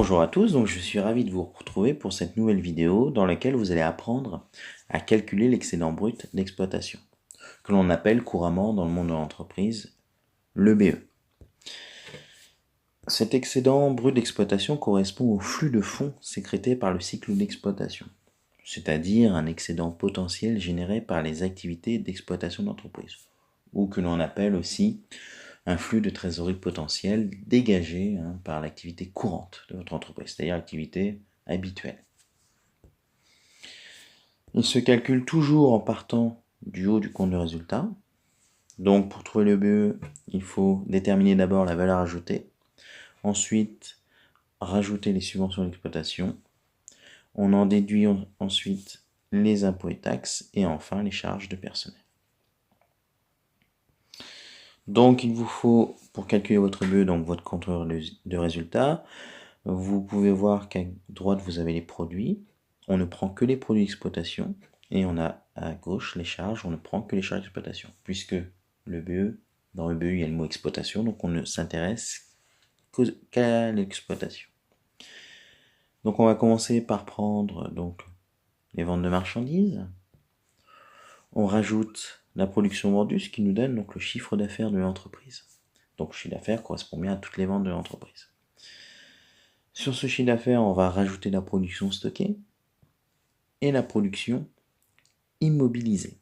Bonjour à tous, donc je suis ravi de vous retrouver pour cette nouvelle vidéo dans laquelle vous allez apprendre à calculer l'excédent brut d'exploitation, que l'on appelle couramment dans le monde de l'entreprise l'EBE. Cet excédent brut d'exploitation correspond au flux de fonds sécrété par le cycle d'exploitation, c'est-à-dire un excédent potentiel généré par les activités d'exploitation d'entreprise, ou que l'on appelle aussi un flux de trésorerie potentiel dégagé par l'activité courante de votre entreprise, c'est-à-dire l'activité habituelle. Il se calcule toujours en partant du haut du compte de résultat. Donc pour trouver le BE, il faut déterminer d'abord la valeur ajoutée, ensuite rajouter les subventions d'exploitation, on en déduit ensuite les impôts et taxes, et enfin les charges de personnel. Donc il vous faut, pour calculer votre BE, donc votre compte de résultat, vous pouvez voir qu'à droite vous avez les produits, on ne prend que les produits d'exploitation, et on a à gauche les charges, on ne prend que les charges d'exploitation, puisque le BE, dans le BE il y a le mot exploitation, donc on ne s'intéresse qu'à l'exploitation. Donc on va commencer par prendre donc les ventes de marchandises, on rajoute la production vendue, ce qui nous donne donc le chiffre d'affaires de l'entreprise. Donc le chiffre d'affaires correspond bien à toutes les ventes de l'entreprise. Sur ce chiffre d'affaires, on va rajouter la production stockée et la production immobilisée.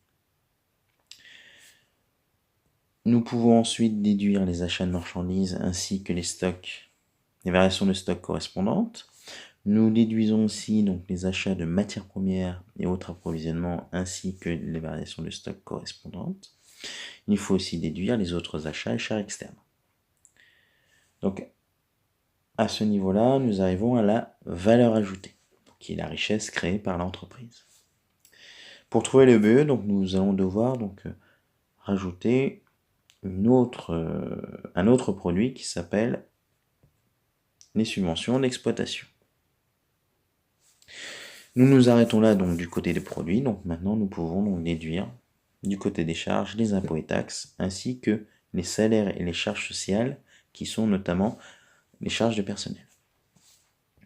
Nous pouvons ensuite déduire les achats de marchandises ainsi que les variations de stock correspondantes. Nous déduisons aussi donc les achats de matières premières et autres approvisionnements ainsi que les variations de stock correspondantes. Il faut aussi déduire les autres achats et charges externes. Donc à ce niveau-là, nous arrivons à la valeur ajoutée, qui est la richesse créée par l'entreprise. Pour trouver le BE, donc, nous allons devoir rajouter un autre produit qui s'appelle les subventions d'exploitation. Nous nous arrêtons là donc du côté des produits, donc maintenant nous pouvons donc déduire du côté des charges les impôts et taxes, ainsi que les salaires et les charges sociales, qui sont notamment les charges de personnel.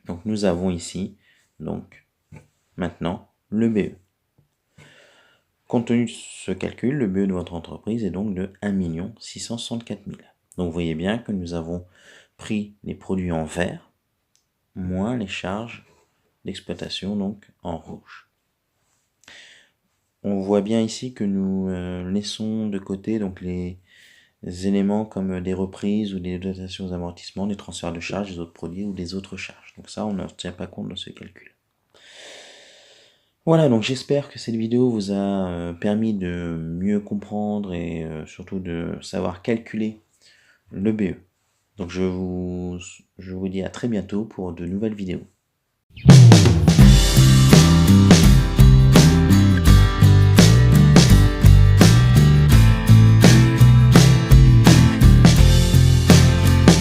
Donc nous avons ici, donc, maintenant, le BE. Compte tenu de ce calcul, le BE de votre entreprise est donc de 1 664 000. Donc vous voyez bien que nous avons pris les produits en vert, moins les charges d'exploitation donc en rouge. On voit bien ici que nous laissons de côté donc les éléments comme des reprises ou des dotations aux amortissements, des transferts de charges, des autres produits ou des autres charges. Donc ça, on ne tient pas compte de ce calcul. Voilà, donc j'espère que cette vidéo vous a permis de mieux comprendre et surtout de savoir calculer le BE. Donc je vous dis à très bientôt pour de nouvelles vidéos.